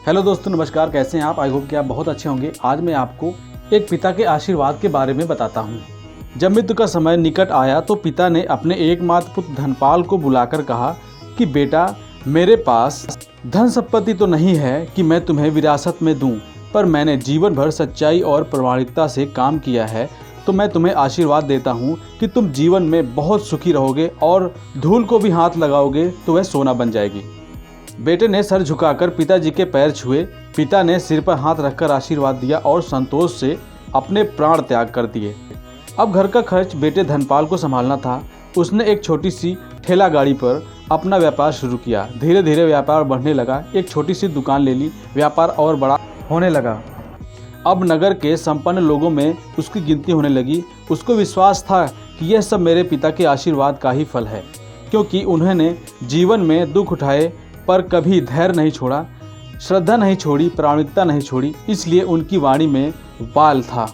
Hello दोस्तों, नमस्कार। कैसे हैं आप? आई होप कि आप बहुत अच्छे होंगे। आज मैं आपको एक पिता के आशीर्वाद के बारे में बताता हूँ। जब मृत्यु का समय निकट आया तो पिता ने अपने एकमात्र पुत्र धनपाल को बुलाकर कहा कि बेटा, मेरे पास धन संपत्ति तो नहीं है कि मैं तुम्हें विरासत में दूं, पर मैंने जीवन भर सच्चाई और प्रामाणिकता से काम किया है, तो मैं तुम्हें आशीर्वाद देता हूँ कि तुम जीवन में बहुत सुखी रहोगे और धूल को भी हाथ लगाओगे तो वह सोना बन जाएगी। बेटे ने सर झुकाकर पिताजी के पैर छुए। पिता ने सिर पर हाथ रखकर आशीर्वाद दिया और संतोष से अपने प्राण त्याग कर दिए। अब घर का खर्च बेटे धनपाल को संभालना था। उसने एक छोटी सी ठेला गाड़ी पर अपना व्यापार शुरू किया। धीरे धीरे व्यापार बढ़ने लगा। एक छोटी सी दुकान ले ली। व्यापार और बड़ा होने लगा। अब नगर के संपन्न लोगों में उसकी गिनती होने लगी। उसको विश्वास था कि यह सब मेरे पिता के आशीर्वाद का ही फल है, क्योंकि उन्होंने जीवन में दुख उठाए पर कभी धैर्य नहीं छोड़ा, श्रद्धा नहीं छोड़ी, प्रामाणिकता नहीं छोड़ी। इसलिए उनकी वाणी में बाल था।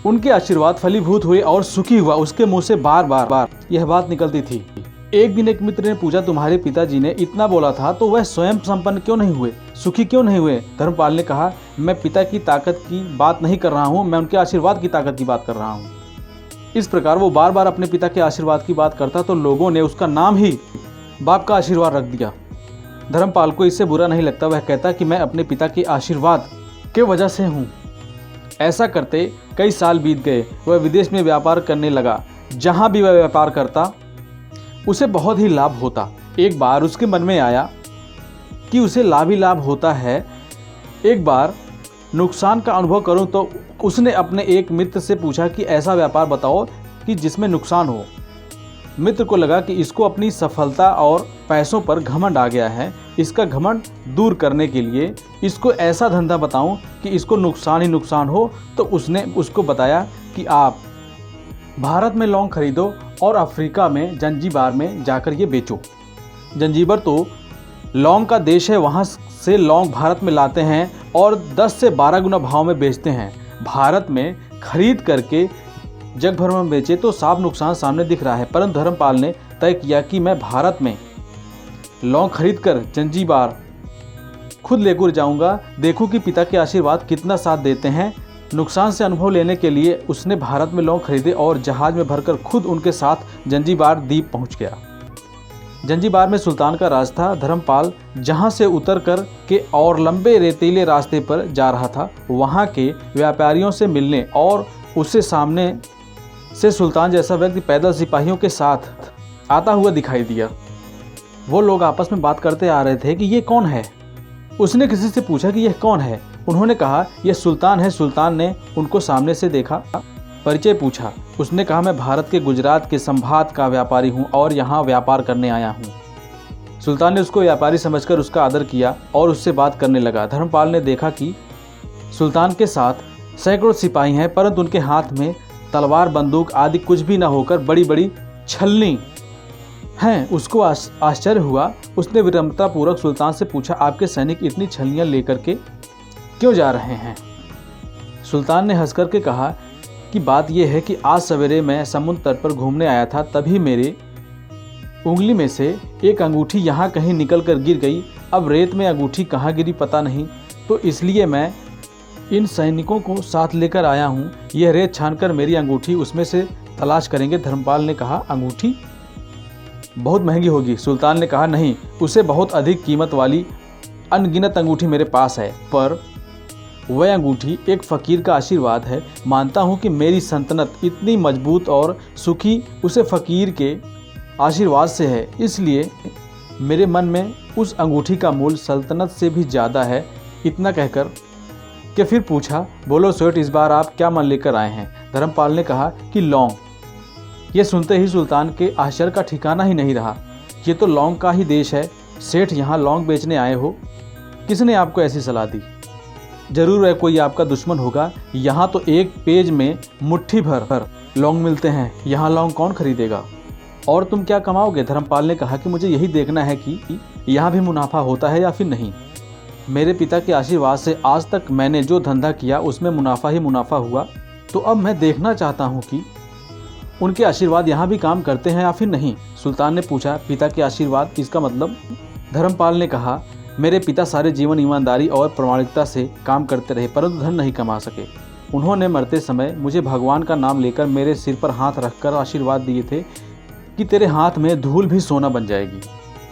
उनके आशीर्वाद फलीभूत हुए और सुखी हुआ। उसके मुंह से बार बार यह बात निकलती थी। एक दिन एक मित्र ने पूछा, तुम्हारे पिताजी ने इतना बोला था तो वह स्वयं संपन्न क्यों नहीं हुए, सुखी क्यों नहीं हुए? धर्मपाल ने कहा, मैं पिता की ताकत की बात नहीं कर रहा हूँ, मैं उनके आशीर्वाद की ताकत की बात कर रहा हूँ। इस प्रकार वो बार बार अपने पिता के आशीर्वाद की बात करता तो लोगों ने उसका नाम ही बाप का आशीर्वाद रख दिया। धर्मपाल को इससे बुरा नहीं लगता। वह कहता कि मैं अपने पिता के आशीर्वाद के वजह से हूँ। ऐसा करते कई साल बीत गए। वह विदेश में व्यापार करने लगा। जहाँ भी वह व्यापार करता उसे बहुत ही लाभ होता। एक बार उसके मन में आया कि उसे लाभ ही लाभ होता है, एक बार नुकसान का अनुभव करूं। तो उसने अपने एक मित्र से पूछा कि ऐसा व्यापार बताओ कि जिसमें नुकसान हो। मित्र को लगा कि इसको अपनी सफलता और पैसों पर घमंड आ गया है। इसका घमंड दूर करने के लिए इसको ऐसा धंधा बताऊं कि इसको नुकसान ही नुकसान हो। तो उसने उसको बताया कि आप भारत में लौंग खरीदो और अफ्रीका में जंजीबार में जाकर ये बेचो। जंजीबार तो लौंग का देश है, वहाँ से लौंग भारत में लाते हैं और 10 से 12 गुना भाव में बेचते हैं। भारत में खरीद करके जग भर में बेचे तो साफ नुकसान सामने दिख रहा है। परंतु धर्मपाल ने तय किया कि मैं भारत में लौंग खरीद कर जंजीबार खुद लेकर जाऊंगा, देखूं कि पिता के आशीर्वाद कितना साथ देते हैं। नुकसान से अनुभव लेने के लिए उसने भारत में लौंग खरीदे और जहाज में भरकर खुद उनके साथ जंजीबार द्वीप पहुंच गया। जंजीबार में सुल्तान का राज था। धर्मपाल जहां से उतर कर के और लंबे रेतीले रास्ते पर जा रहा था, वहां के व्यापारियों से मिलने और उससे सामने से सुल्तान जैसा व्यक्ति पैदल सिपाहियों के साथ आता हुआ दिखाई दिया। वो लोग आपस में बात करते आ रहे थे कि ये कौन है। उसने किसी से पूछा कि यह कौन है। उन्होंने कहा यह सुल्तान है। सुल्तान ने उनको सामने से देखा, परिचय पूछा। उसने कहा, मैं भारत के गुजरात के संभात का व्यापारी हूँ और यहाँ व्यापार करने आया हूँ। सुल्तान ने उसको व्यापारी समझकर उसका आदर किया और उससे बात करने लगा। धर्मपाल ने देखा कि सुल्तान के साथ सैकड़ों सिपाही हैं, परंतु उनके हाथ में तलवार, बंदूक आदि कुछ भी न होकर बड़ी बड़ी छलनी हैं। उसको आश्चर्य हुआ। उसने विनम्रतापूर्वक सुल्तान से पूछा, आपके सैनिक इतनी छलनियाँ लेकर के क्यों जा रहे हैं? सुल्तान ने हंस करके कहा कि बात यह है कि आज सवेरे मैं समुद्र तट पर घूमने आया था, तभी मेरे उंगली में से एक अंगूठी यहाँ कहीं निकल कर गिर गई। अब रेत में अंगूठी कहाँ गिरी पता नहीं, तो इसलिए मैं इन सैनिकों को साथ लेकर आया हूँ। यह रेत छानकर मेरी अंगूठी उसमें से तलाश करेंगे। धर्मपाल ने कहा, अंगूठी बहुत महंगी होगी। सुल्तान ने कहा, नहीं, उसे बहुत अधिक कीमत वाली अनगिनत अंगूठी मेरे पास है, पर वह अंगूठी एक फ़कीर का आशीर्वाद है। मानता हूँ कि मेरी सल्तनत इतनी मजबूत और सुखी उसे फ़कीर के आशीर्वाद से है, इसलिए मेरे मन में उस अंगूठी का मूल्य सल्तनत से भी ज़्यादा है। इतना कहकर के फिर पूछा, बोलो सेठ, इस बार आप क्या मन लेकर आए हैं? धर्मपाल ने कहा कि लौंग। ये सुनते ही सुल्तान के आश्चर्य का ठिकाना ही नहीं रहा। ये तो लौंग का ही देश है। सेठ, यहाँ लौंग बेचने आए हो? किसने आपको ऐसी सलाह दी? जरूर है कोई आपका दुश्मन होगा। यहाँ तो एक पेज में मुट्ठी भर लौंग मिलते हैं, यहाँ लौंग कौन खरीदेगा? और तुम क्या कमाओगे? धर्मपाल ने कहा कि मुझे यही देखना है कि यहाँ भी मुनाफा होता है या फिर नहीं। मेरे पिता के आशीर्वाद से आज तक मैंने जो धंधा किया उसमें मुनाफा ही मुनाफा हुआ, तो अब मैं देखना चाहता हूँ कि उनके आशीर्वाद यहाँ भी काम करते हैं या फिर नहीं। सुल्तान ने पूछा, पिता के आशीर्वाद, इसका मतलब? धर्मपाल ने कहा, मेरे पिता सारे जीवन ईमानदारी और प्रामाणिकता से काम करते रहे, परंतु धन नहीं कमा सके। उन्होंने मरते समय मुझे भगवान का नाम लेकर मेरे सिर पर हाथ रखकर आशीर्वाद दिए थे कि तेरे हाथ में धूल भी सोना बन जाएगी।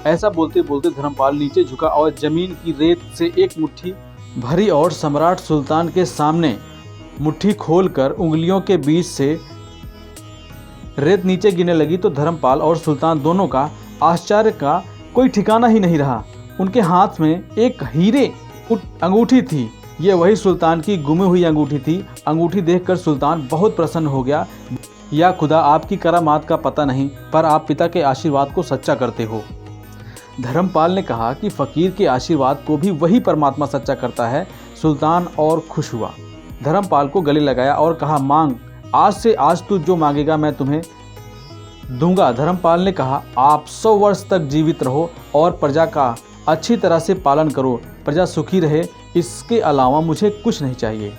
ऐसा बोलते बोलते धर्मपाल नीचे झुका और जमीन की रेत से एक मुट्ठी भरी और सम्राट सुल्तान के सामने मुट्ठी खोलकर उंगलियों के बीच से रेत नीचे गिरने लगी तो धर्मपाल और सुल्तान दोनों का आश्चर्य का कोई ठिकाना ही नहीं रहा। उनके हाथ में एक हीरे अंगूठी थी। ये वही सुल्तान की गुमी हुई अंगूठी थी। अंगूठी देखकर सुल्तान बहुत प्रसन्न हो गया। या खुदा, आपकी करामात का पता नहीं, पर आप पिता के आशीर्वाद को सच्चा करते हो। धर्मपाल ने कहा कि फकीर के आशीर्वाद को भी वही परमात्मा सच्चा करता है। सुल्तान और खुश हुआ, धर्मपाल को गले लगाया और कहा, मांग, आज से आज तू जो मांगेगा मैं तुम्हें दूंगा। धर्मपाल ने कहा, आप 100 वर्ष तक जीवित रहो और प्रजा का अच्छी तरह से पालन करो, प्रजा सुखी रहे, इसके अलावा मुझे कुछ नहीं चाहिए।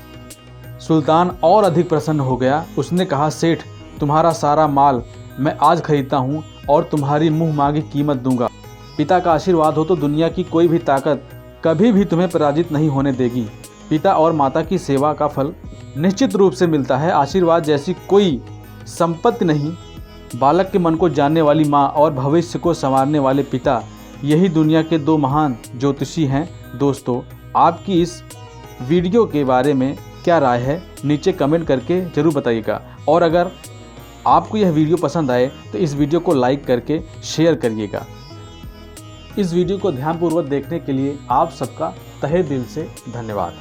सुल्तान और अधिक प्रसन्न हो गया। उसने कहा, सेठ, तुम्हारा सारा माल मैं आज खरीदता हूँ और तुम्हारी मुँह मांगी कीमत दूंगा। पिता का आशीर्वाद हो तो दुनिया की कोई भी ताकत कभी भी तुम्हें पराजित नहीं होने देगी। पिता और माता की सेवा का फल निश्चित रूप से मिलता है। आशीर्वाद जैसी कोई संपत्ति नहीं। बालक के मन को जानने वाली माँ और भविष्य को संवारने वाले पिता, यही दुनिया के 2 महान ज्योतिषी हैं। दोस्तों, आपकी इस वीडियो के बारे में क्या राय है, नीचे कमेंट करके ज़रूर बताइएगा। और अगर आपको यह वीडियो पसंद आए तो इस वीडियो को लाइक करके शेयर करिएगा। इस वीडियो को ध्यानपूर्वक देखने के लिए आप सबका तहे दिल से धन्यवाद।